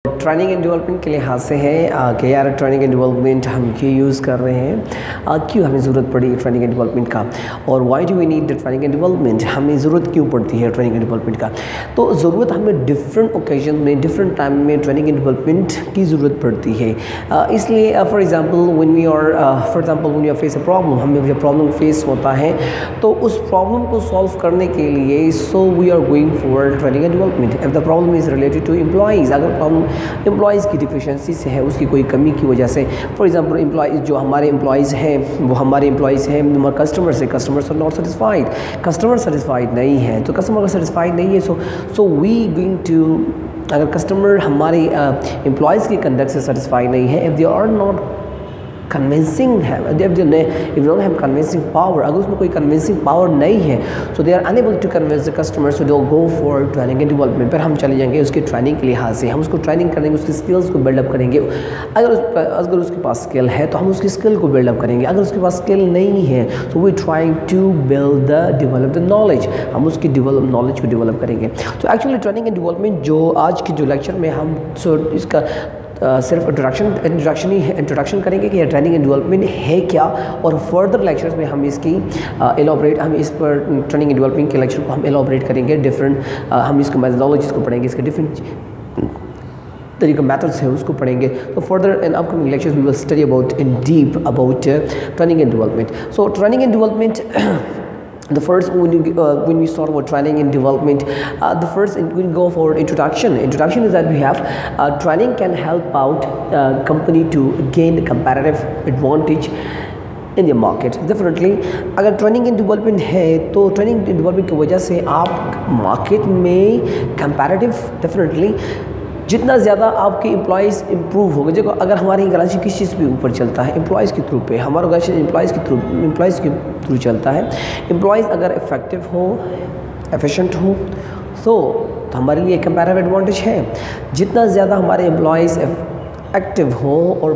Training and development के लिहाज से है कि यार ट्रेनिंग एंड डेवलपमेंट हम क्यों यूज़ कर रहे हैं, क्यों हमें ज़रूरत पड़ी ट्रेनिंग एंड डेवलपमेंट का, और why do we need the training and development, हमें ज़रूरत क्यों पड़ती है ट्रेनिंग एंड डेवलपमेंट का। तो ज़रूरत हमें डिफरेंट ओकेजन में डिफरेंट टाइम में ट्रेनिंग एंड डेवलपमेंट की ज़रूरत पड़ती है। इसलिए for example when we are when you face a problem, हमें जब प्रॉब्लम फेस होता है तो उस प्रॉब्लम को सॉल्व करने के लिए so we are going for training and development. If the problem is related to employees, अगर प्रॉब्लम एम्प्लॉइज़ की डिफिशेंसी से है, उसकी कोई कमी की वजह से, फॉर एग्जांपल एम्प्लॉइज़ जो हमारे एम्प्लॉइज़ हैं वो हमारे एम्प्लॉइज़ हैं हमारे customers are not satisfied, customer satisfied नहीं है, तो कस्टमर सेटिस्फाइड नहीं है सो वी गोइंग टू, अगर कस्टमर हमारे एम्प्लॉइज़ की कंडक्ट से सेटिस्फाइड नहीं है, if they are not convincing है, if you don't have convincing power, अगर उसमें कोई कन्विंसिंग पावर नहीं है so they are unable to convince the customer, so they will go for training and development. फिर हम चले जाएंगे उसकी ट्रेनिंग के लिहाज से, हम उसको ट्रेनिंग करेंगे, उसकी स्किल्स को बिल्डअप करेंगे। अगर उसके पास स्किल है तो हम उसकी स्किल को बिल्डअप करेंगे, अगर उसके पास स्किल नहीं है so we trying to develop the knowledge, हम उसकी नॉलेज को डेवलप करेंगे। तो एक्चुअली ट्रेनिंग एंड डेवलपमेंट जो आज की जो लेक्चर में हम इसका सिर्फ इंट्रोडक्शन करेंगे कि यह ट्रेनिंग एंड डेवलपमेंट है क्या, और फर्दर लेक्चर्स में हम इसकी हम इस पर ट्रेनिंग एंड डेवलपमेंट के लेक्चर को हम एलॉबरेट करेंगे, हम इसके मेथोडोलॉजीज़ को पढ़ेंगे, इसके डिफरेंट तरीके मेथड्स है उसको पढ़ेंगे। तो further in upcoming lectures we will study in deep about training and development. So training and development, the first when we start about training and development, the first we go for introduction is that we have training can help out company to gain comparative advantage in the market। definitely अगर training and development है तो training and development की वजह से आप market में comparative definitely जितना ज़्यादा आपके एम्प्लॉइज़ इंप्रूव होंगे। देखो अगर हमारी ऑर्गेनाइजेशन किस चीज़ पे ऊपर चलता है, एम्प्लॉइज़ के थ्रू पे, हमारा ऑर्गेनाइजेशन एम्प्लॉइज़ के थ्रू चलता है। एम्प्लॉइज़ अगर इफ़ेक्टिव हो, एफिशिएंट हो तो हमारे लिए कंपैरेटिव एडवांटेज है। जितना ज़्यादा हमारे एम्प्लॉइज़ एक्टिव हो और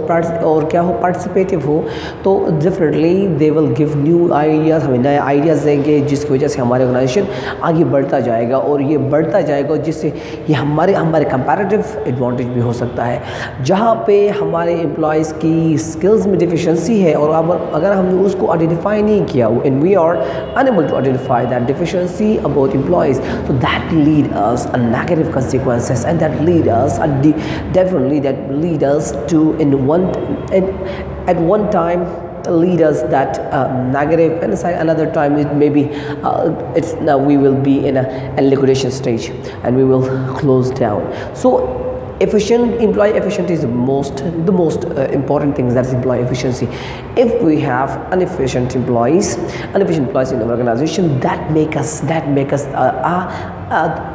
क्या हो, पार्टिसिपेटिव हो, तो definitely they will give new ideas, हमें नए आइडियाज़ देंगे जिसकी वजह से हमारे ऑर्गेनाइजेशन आगे बढ़ता जाएगा, और ये बढ़ता जाएगा जिससे ये हमारे कंपैरेटिव एडवांटेज भी हो सकता है। जहाँ पे हमारे एम्प्लॉइज़ की स्किल्स में डिफिशेंसी है और अगर हमने उसको आइडेंटिफाई नहीं किया and we are unable to identify that deficiency about employees, so that lead us a negative consequences, and that lead us to at one time lead us that negative, and another time it maybe we will be in a liquidation stage and we will close down. So employee efficiency is the most important thing, that's employee efficiency. If we have inefficient employees in our organization, that make us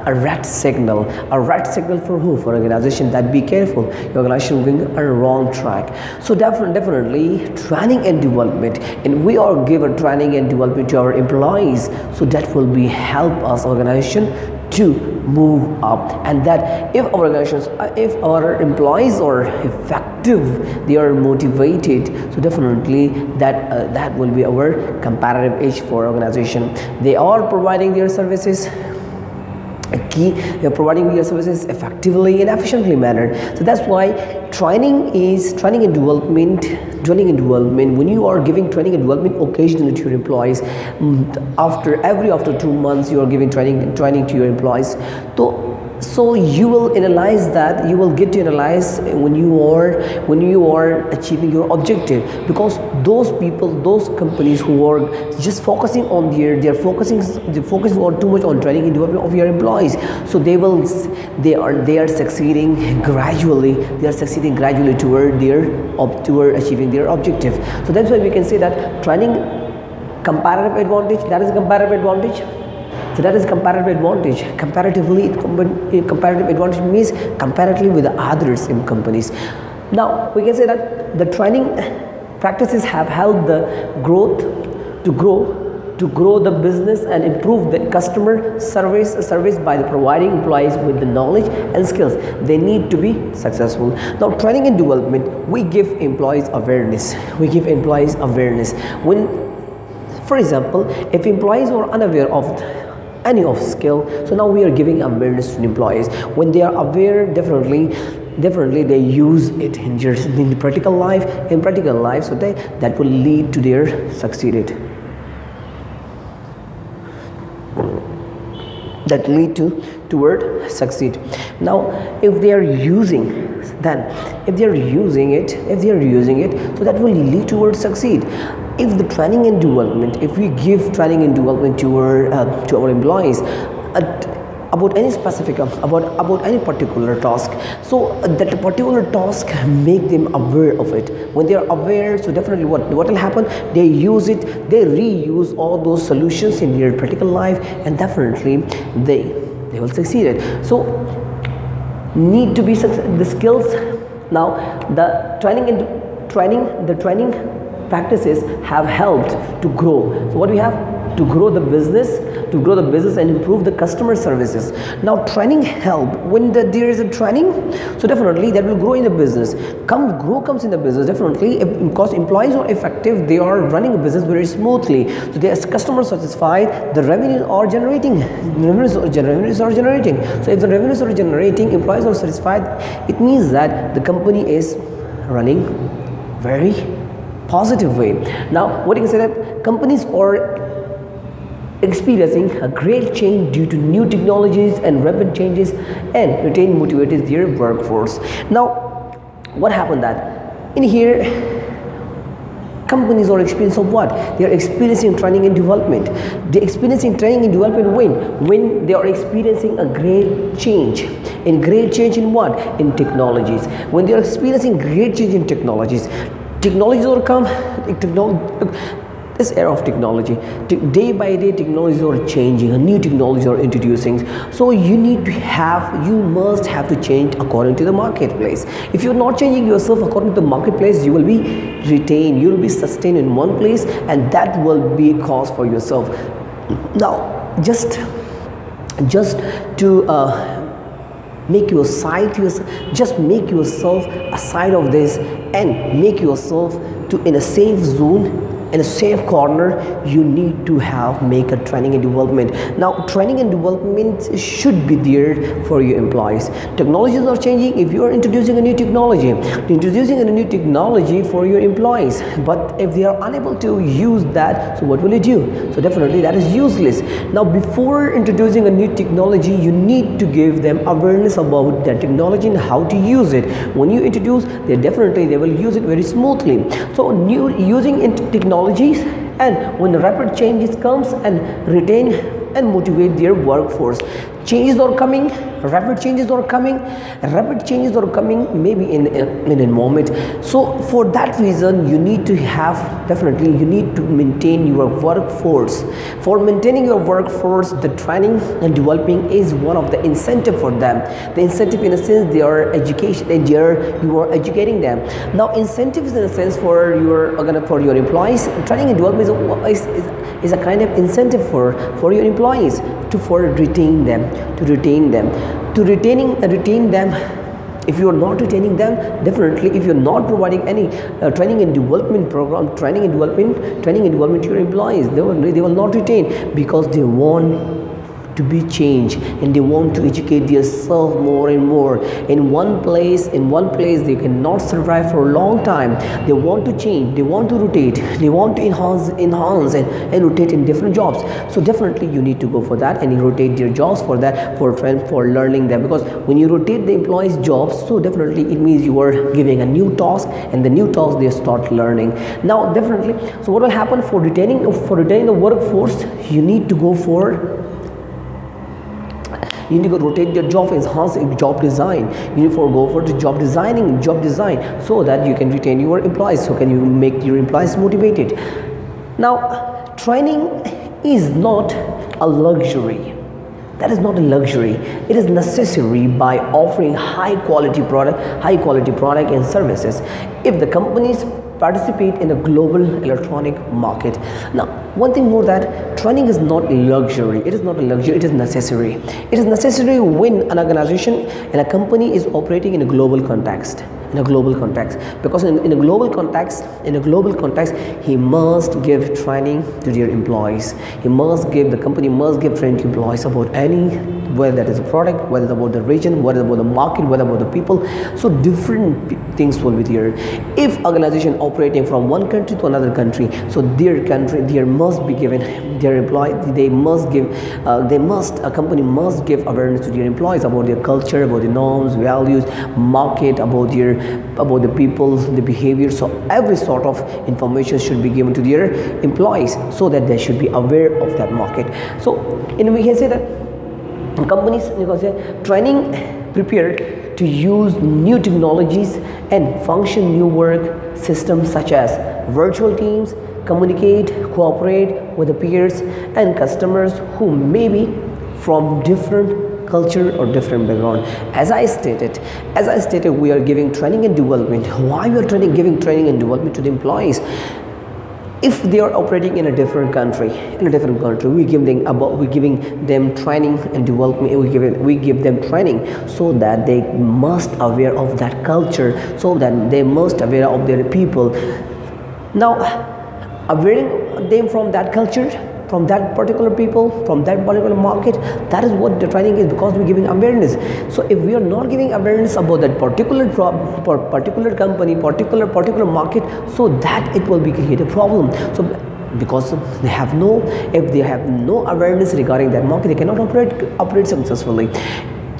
a red signal for who? For organization, that be careful, your organization going on a wrong track. So definitely training and development, and we are given training and development to our employees, so that will be help us organization to move up, and that if our employees are effective, they are motivated, so definitely that will be our comparative edge for organization. They are providing their services effectively and efficiently manner. So that's why training and development, when you are giving training and development occasionally to your employees, after 2 months you are giving training to your employees, so you will analyze that, you will get to analyze when you are achieving your objective, because those companies who are just focusing on they're focusing on too much on training and development of your employees, so they are succeeding gradually, toward achieving their objective. So that's why we can say that training comparative advantage, that is comparative advantage. So that is comparative advantage. Comparative advantage means comparatively with the others in companies. Now we can say that the training practices have helped the growth to grow the business and improve the customer service by providing employees with the knowledge and skills they need to be successful. Now training and development, we give employees awareness. When, for example, if employees are unaware of any of skill, so now we are giving awareness to employees. When they are aware, definitely definitely they use it in the practical life, so that will lead to their succeeded, that lead to toward succeed. Now if they are using, so that will lead towards succeed. If the training and development, if we give training and development to our employees about any specific, about any particular task, so that particular task make them aware of it. When they are aware, so definitely what will happen, they use it, they reuse all those solutions in their practical life, and definitely they will succeed. So need to be the skills. Now the training practices have helped to grow. So what we have to grow the business, and improve the customer services. Now training help when there is a training, so definitely that will grow in the business. Growth comes in the business definitely, because employees are effective, they are running a business very smoothly, so they are customer satisfied, the revenues are generating. So if the revenues are generating, employees are satisfied, it means that the company is running very positive way. Now what you can say, that companies are experiencing a great change due to new technologies and rapid changes, and retain motivated their workforce. Now what happened, that in here companies are experiencing of what? They are experiencing training and development. They are experiencing training and development when they are experiencing a great change. In what? In technologies. When they are experiencing great change in technologies will come. This era of technology, day by day technologies are changing, and new technologies are introducing, so you must have to change according to the marketplace. If you're not changing yourself according to the marketplace, you will be retained, you will be sustained in one place, and that will be a cause for yourself. Now just to make your side to yourself, just make yourself a side of this, and make yourself to in a safe zone, in a safe corner. You need to make a training and development. Now training and development should be there for your employees. Technologies are changing. If you are introducing a new technology for your employees, but if they are unable to use that, so what will you do? So definitely that is useless. Now before introducing a new technology, you need to give them awareness about that technology and how to use it. When you introduce, they will use it very smoothly. So using technologies, and when the rapid changes comes, and retain and motivate their workforce. Rapid changes are coming maybe in a moment. So for that reason, you need to maintain your workforce. For maintaining your workforce, the training and developing is one of the incentive for them. The incentive in a sense, they are education, and you are educating them. Now incentives in a sense for your employees, training and development is a kind of incentive for your employees to retain them. If you are not retaining them, definitely if you are not providing any training and development program, training and development to your employees, they will not retain, because they want to be changed, and they want to educate themselves more and more. In one place they cannot survive for a long time. They want to change, they want to rotate, they want to enhance and rotate in different jobs. So definitely you need to go for that, and you rotate their jobs for that, for learning them, because when you rotate the employees jobs, so definitely it means you are giving a new task, and the new task they start learning. Now definitely, so what will happen for retaining the workforce, you need to go for rotate your job, enhance job design. You need to go for the job design, so that you can retain your employees, so can you make your employees motivated. Now training is not a luxury. That is not a luxury. It is necessary by offering high quality product and services. If the companies participate in a global electronic market. Now one thing more, that training is not luxury. It is not a luxury, it is necessary. It is necessary when an organization and a company is operating in a global context. in a global context, because in a global context, he must give training to their employees. The company must give training to employees about any, whether that is a product, whether it's about the region, whether about the market, whether about the people. So different things will be there. If organization operating from one country to another country, so there must be given their employee, a company must give awareness to their employees about their culture, about the norms, values, market, about the people, the behavior. So every sort of information should be given to their employees, so that they should be aware of that market. So we can say that companies, you can say, training prepared to use new technologies and function new work systems such as virtual teams, communicate, cooperate with the peers and customers who may be from different culture or different background. As I stated, we are giving training and development. Why we are giving training and development to the employees? If they are operating in a different country, we giving them training and development. We give them training so that they must aware of that culture, so that they must aware of their people. Now, awareing them from that culture, from that particular people, from that particular market, that is what the training is, because we're giving awareness. So if we are not giving awareness about that particular particular company, particular market, so that it will be create a problem. So because if they have no awareness regarding that market, they cannot operate successfully.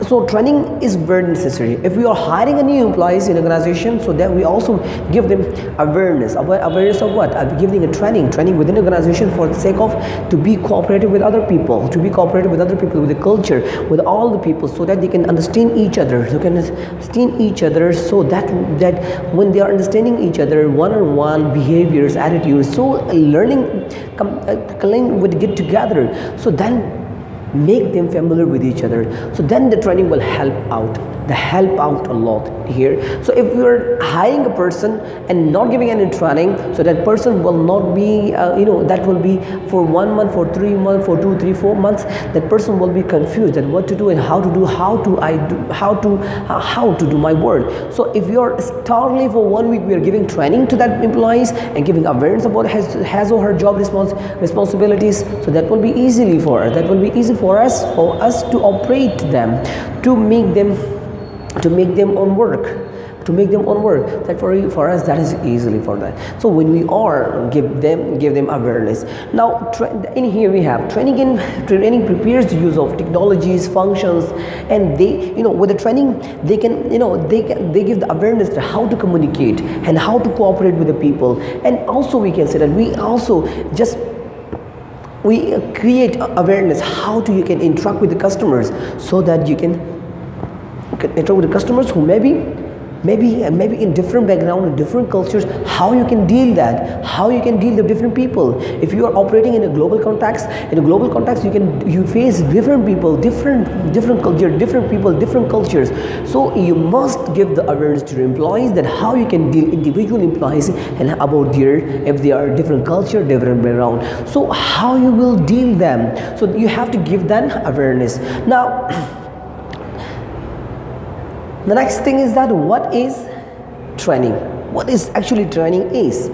So training is very necessary. If we are hiring a new employees in organization, so that we also give them awareness of what? Giving a training within the organization for the sake of to be cooperative with other people, with the culture, with all the people, so that they can understand each other, so that when they are understanding each other, one-on-one behaviors, attitudes, so learning would get together, so then make them familiar with each other. So then the training will help out a lot here. So if you are hiring a person and not giving any training, so that person will not be that will be for 1 month, for 3 months, for 2, 3, 4 months, that person will be confused that what to do and how to do my work. So if you are starting for 1 week, we are giving training to that employees and giving awareness about his or her job responsibilities, so that will be easy for us to operate them, to make them on work. That for us, that is easily for that. So when we are give them awareness. Now in here we have training prepares the use of technologies, functions, and they with the training they can they give the awareness to how to communicate and how to cooperate with the people. And also we can say that we create awareness how you can interact with the customers, so that you can interact with the customers who maybe in different background and different cultures, how you can deal with different people. If you are operating in a global context, you face different people, different culture, different people, different cultures. So you must give the awareness to your employees that how you can deal individual employees and about if they are different culture, different background, so how you will deal them. So you have to give them awareness. Now the next thing is that what is training? What is actually training is?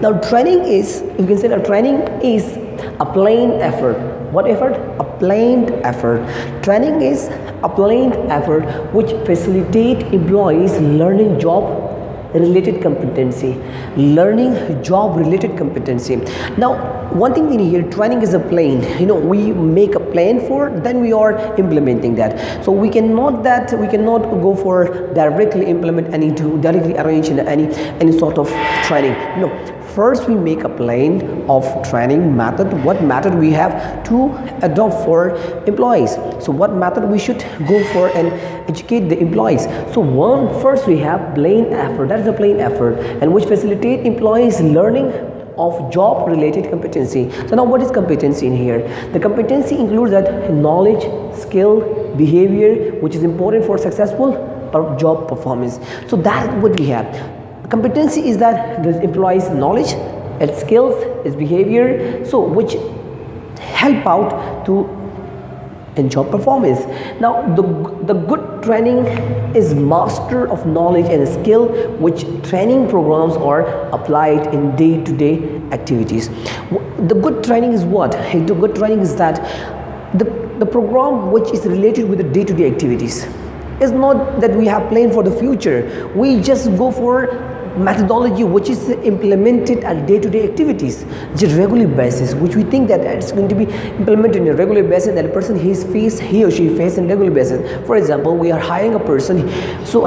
Now training is, you can say that training is a planned effort. What effort? A planned effort. Training is a planned effort which facilitate employees learning job related competency. Now one thing in here, training is a plan. We make a plan for, then we are implementing that. So we cannot go for directly implement directly arrange any sort of training. No, first we make a plan of training method, what method we have to adopt for employees, so what method we should go for and educate the employees. So first we have plain effort, that is a plain effort, and which facilitate employees learning of job related competency. So now what is competency in here? The competency includes that knowledge, skill, behavior which is important for successful job performance. So that what we have. Competency is that the employees knowledge, its skills, its behavior, so which help out to and job performance. Now the good training is master of knowledge and skill which training programs are applied in day-to-day activities. The good training is what? The good training is that the program which is related with the day-to-day activities. It's not that we have planned for the future. We just go for methodology which is implemented at day-to-day activities, just regular basis, which we think that it's going to be implemented on a regular basis, that a person he or she face on regular basis. For example, we are hiring a person, so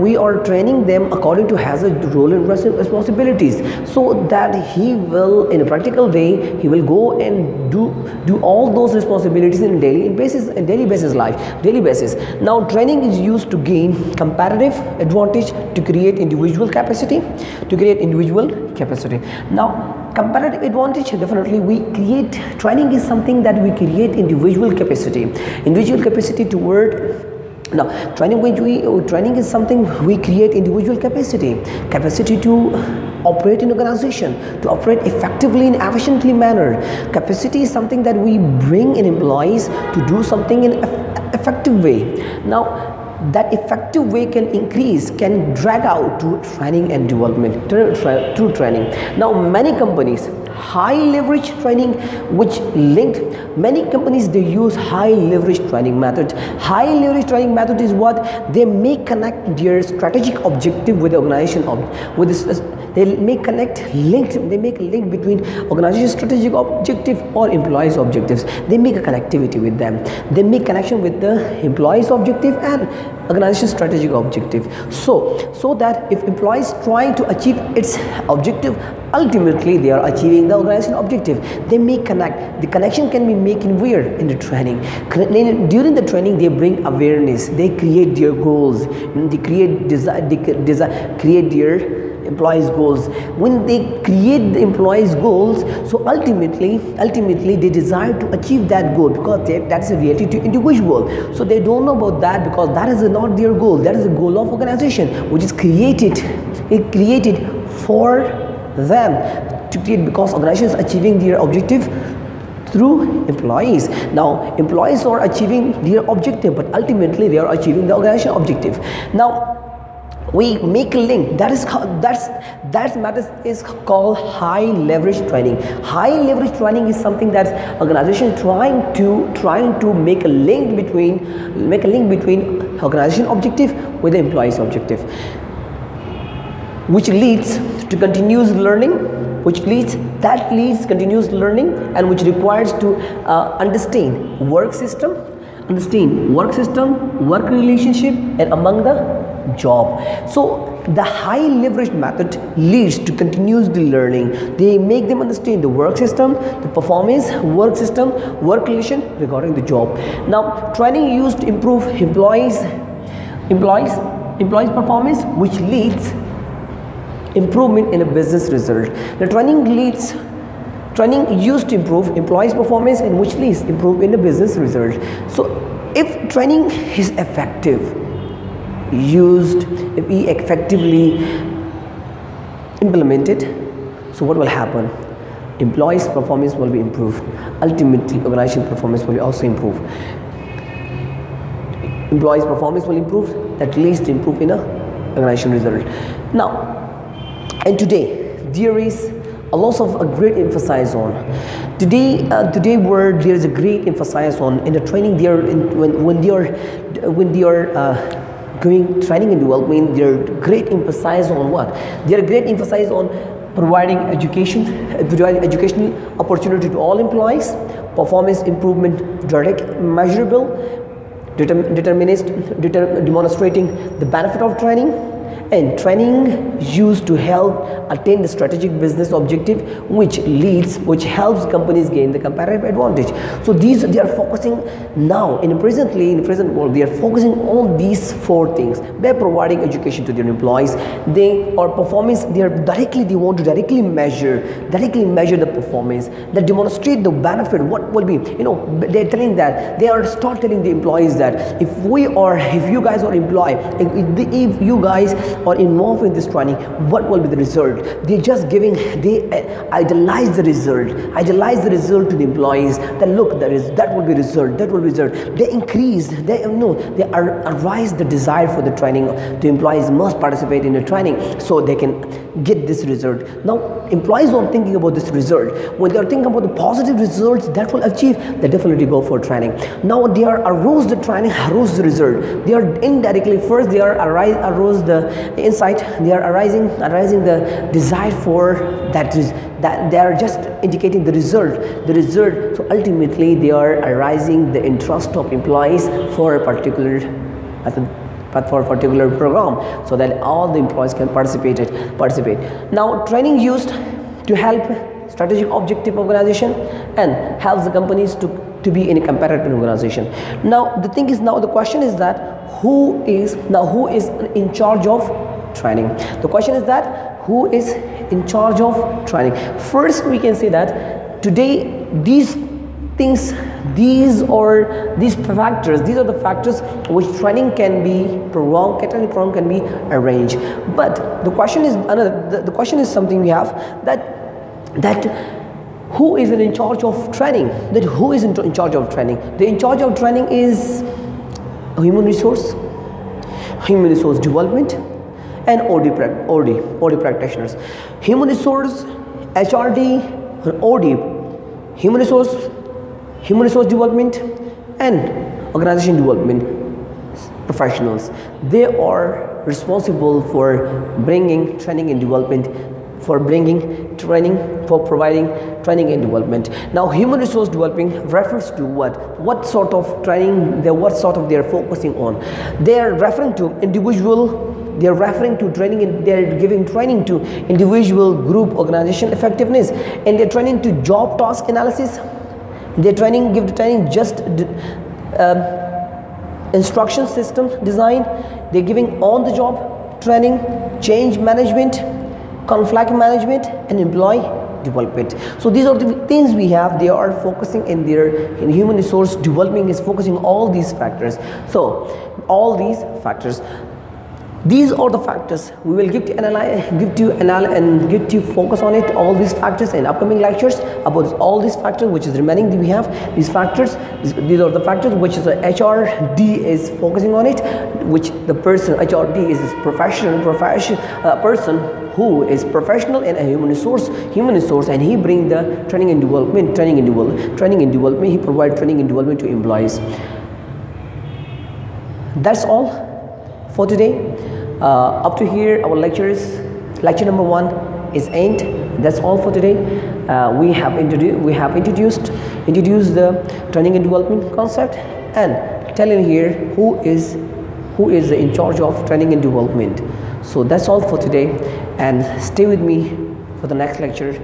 we are training them according to has a role and responsibilities, so that he will in a practical way he will go and do all those responsibilities in daily basis. Now training is used to gain comparative advantage, to create individual capacity. Now comparative advantage, definitely we create, training is something that we create individual capacity toward. Now training is something we create individual capacity to operate in organization, to operate effectively and efficiently manner. Capacity is something that we bring in employees to do something in effective way. Now that effective way can drag out to training and development through training. Now many companies high leverage training which linked, many companies they use high leverage training method. High leverage training method is what they may connect their strategic objective with the organization they make a link between organization strategic objective or employees objectives. They make a connectivity with them. They make connection with the employees objective and organization strategic objective, so that if employees trying to achieve its objective, ultimately they are achieving the organization objective. They may connect. The connection can be made in where? In the training. During the training they bring awareness, they create their goals, they create their employees goals. When they create the employees goals, so ultimately they desire to achieve that goal, because that's a reality to individual. So they don't know about that, because that is not their goal. That is the goal of organization, which is created for them to create, because organization is achieving their objective through employees. Now employees are achieving their objective, but ultimately they are achieving the organization objective. Now we make a link, that matter is called high leverage training. High leverage training is something that organization trying to make a link between organization objective with the employees objective, which leads to continuous learning, continuous learning, and which requires to understand work system, work relationship, and among the job. So the high leverage method leads to continuous learning. They make them understand the work system, the performance, work system, work relation regarding the job. Now training used to improve employees performance, which leads improvement in a business result. The training used to improve employees performance, and which leads improve in the business result. So if training is if we effectively implement it, so what will happen? Employees performance will be improved. Ultimately organization performance will also improve. Employees performance will improve, that leads to improve in a organization result. Now, and today there is a lot of a great emphasis on today where there is a great emphasis on in the training. When they are doing training and development, they are great emphasis on what? They are great emphasis on providing educational opportunity to all employees, performance improvement, direct measurable, demonstrating the benefit of training, and training used to help attain the strategic business objective, which helps companies gain the comparative advantage. So they are focusing now in the present world. They are focusing on these four things. They are providing education to their employees. They want to directly measure the performance, that demonstrate the benefit. What will be, they are telling that they are start telling the employees that if you guys are employed, if you guys or involved in this training, what will be the result? They idealize the result to the employees, that look, that will be result. They arise the desire for the training. The employees must participate in the training so they can get this result. Now employees are thinking about this result. When they are thinking about the positive results that will achieve, they definitely go for training. Now they are arouse the training, arouse the result. They are indirectly, first they are arouse the insight, they are arising the desire for that they are just indicating the result. So ultimately they are arising the interest of employees for a particular method, but for a particular program, so that all the employees can participate. Now training used to help strategic objective organization and helps the companies to be in a competitive organization. Now the thing is, now the question is that who is in charge of training? The question is that who is in charge of training? First we can say that today these are the factors which training can be prolonged, training program can be arranged. But the question is the question is something we have, that who is in charge of training? Who is in charge of training? The in charge of training is human resource development and OD practitioners. Human resource, HRD, OD, human resource development and organization development professionals. They are responsible for bringing training and development, for providing training and development. Now human resource development refers to what sort of training they are focusing on. They are referring to training, and they are giving training to individual, group, organization effectiveness, and they are training to job task analysis. They give the training just instruction system design. They're giving on the job training, change management, conflict management and employee development. So these are the things we have. They are focusing in human resource development is focusing all these factors. So all these factors, these are the factors we will give to focus on it, all these factors in upcoming lectures about all these factors which is remaining. We have these factors. These are the factors which is HRD is focusing on it, which the person HRD is professional person who is professional in a human resource, and he bring the training and development. He provide training and development to employees. That's all for today. Up to here our lecture number 1 is end. That's all for today. We have introduced the training and development concept and telling here who is in charge of training and development. So that's all for today, and stay with me for the next lecture.